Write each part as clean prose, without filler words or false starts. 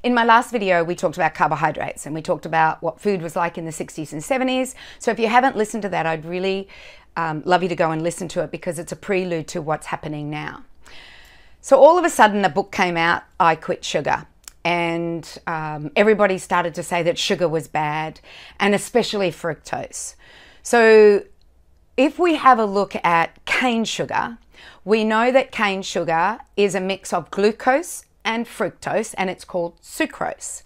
In my last video, we talked about carbohydrates and we talked about what food was like in the 60s and 70s. So if you haven't listened to that, I'd really love you to go and listen to it because it's a prelude to what's happening now. So all of a sudden, a book came out, I Quit Sugar. And everybody started to say that sugar was bad, and especially fructose. So if we have a look at cane sugar, we know that cane sugar is a mix of glucose and fructose, and it's called sucrose.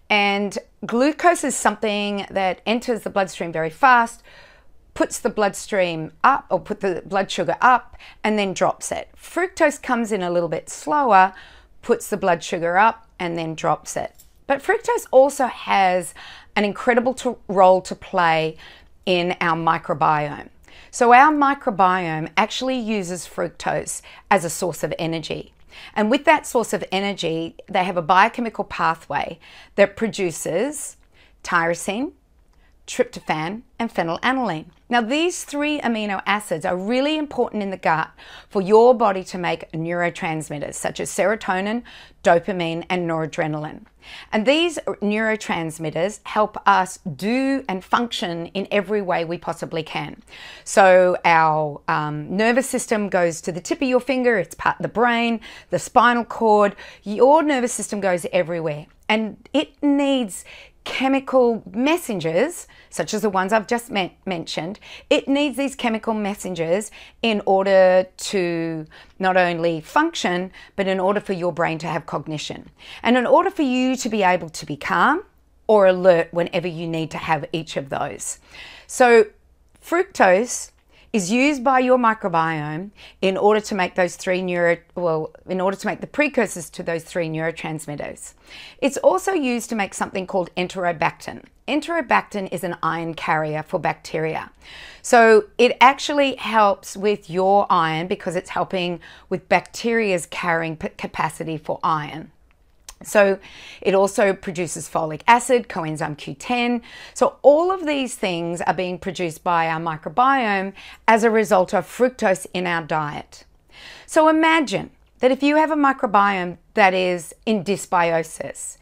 And glucose is something that enters the bloodstream very fast, puts the bloodstream up, or put the blood sugar up, and then drops it. Fructose comes in a little bit slower, puts the blood sugar up, and then drops it. But fructose also has an incredible role to play in our microbiome. So our microbiome actually uses fructose as a source of energy. And with that source of energy, they have a biochemical pathway that produces tyrosine, tryptophan, and phenylalanine. Now, these three amino acids are really important in the gut for your body to make neurotransmitters such as serotonin, dopamine, and noradrenaline. And these neurotransmitters help us do and function in every way we possibly can. So our nervous system goes to the tip of your finger, it's part of the brain, the spinal cord, your nervous system goes everywhere. And it needs chemical messengers, such as the ones I've just mentioned. It needs these chemical messengers in order to not only function, but in order for your brain to have cognition. And in order for you to be able to be calm or alert whenever you need to have each of those. So fructose is used by your microbiome in order to make those in order to make the precursors to those three neurotransmitters. It's also used to make something called enterobactin. Enterobactin is an iron carrier for bacteria. So it actually helps with your iron because it's helping with bacteria's carrying capacity for iron. So it also produces folic acid, coenzyme Q10. So all of these things are being produced by our microbiome as a result of fructose in our diet. So imagine that if you have a microbiome that is in dysbiosis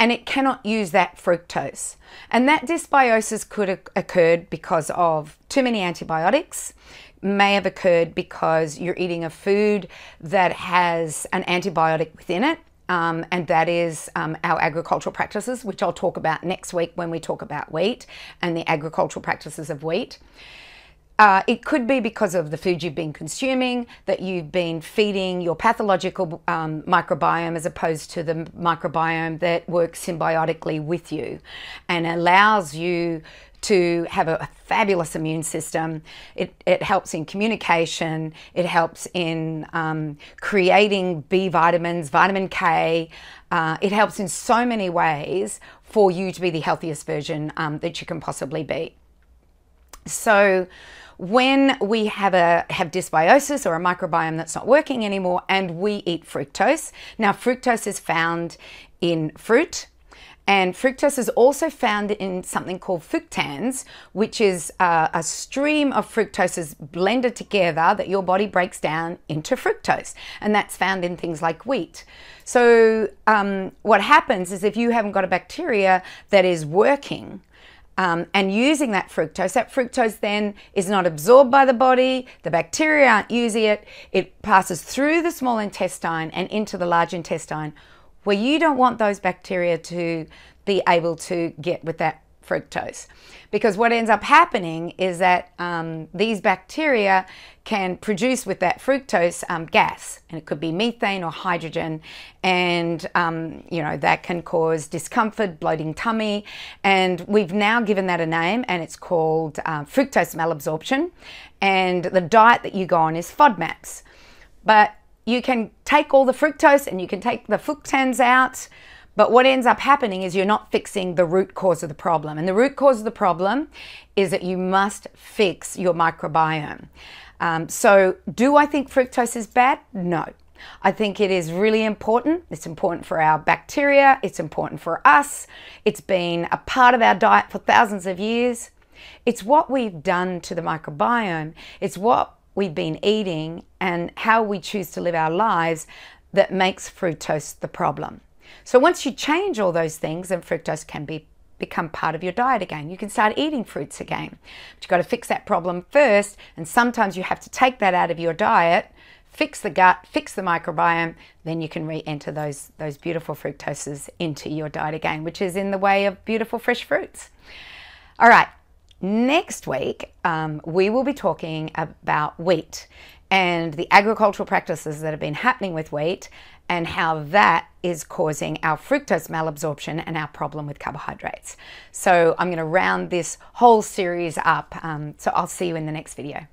and it cannot use that fructose, and that dysbiosis could have occurred because of too many antibiotics, may have occurred because you're eating a food that has an antibiotic within it, and that is our agricultural practices, which I'll talk about next week when we talk about wheat and the agricultural practices of wheat. It could be because of the food you've been consuming, that you've been feeding your pathological microbiome as opposed to the microbiome that works symbiotically with you and allows you to have a fabulous immune system. It helps in communication. It helps in creating B vitamins, vitamin K. It helps in so many ways for you to be the healthiest version that you can possibly be. So when we have dysbiosis or a microbiome that's not working anymore and we eat fructose, now fructose is found in fruit, and fructose is also found in something called fructans, which is a stream of fructoses blended together that your body breaks down into fructose. And that's found in things like wheat. So what happens is if you haven't got a bacteria that is working and using that fructose then is not absorbed by the body, the bacteria aren't using it, it passes through the small intestine and into the large intestine, where you don't want those bacteria to be able to get with that fructose. Because what ends up happening is that these bacteria can produce with that fructose gas, and it could be methane or hydrogen, and that can cause discomfort, bloating tummy, and we've now given that a name, and it's called fructose malabsorption, and the diet that you go on is FODMAPs. But you can take all the fructose and you can take the fructans out, but what ends up happening is you're not fixing the root cause of the problem. And the root cause of the problem is that you must fix your microbiome. So do I think fructose is bad? No. I think it is really important. It's important for our bacteria. It's important for us. It's been a part of our diet for thousands of years. It's what we've done to the microbiome. It's what we've been eating and how we choose to live our lives that makes fructose the problem. So once you change all those things, then fructose can become part of your diet again. You can start eating fruits again. But you've got to fix that problem first, and sometimes you have to take that out of your diet, fix the gut, fix the microbiome, then you can re-enter those beautiful fructoses into your diet again, which is in the way of beautiful fresh fruits. All right, next week we will be talking about wheat and the agricultural practices that have been happening with wheat and how that is causing our fructose malabsorption and our problem with carbohydrates. So I'm going to round this whole series up. So I'll see you in the next video.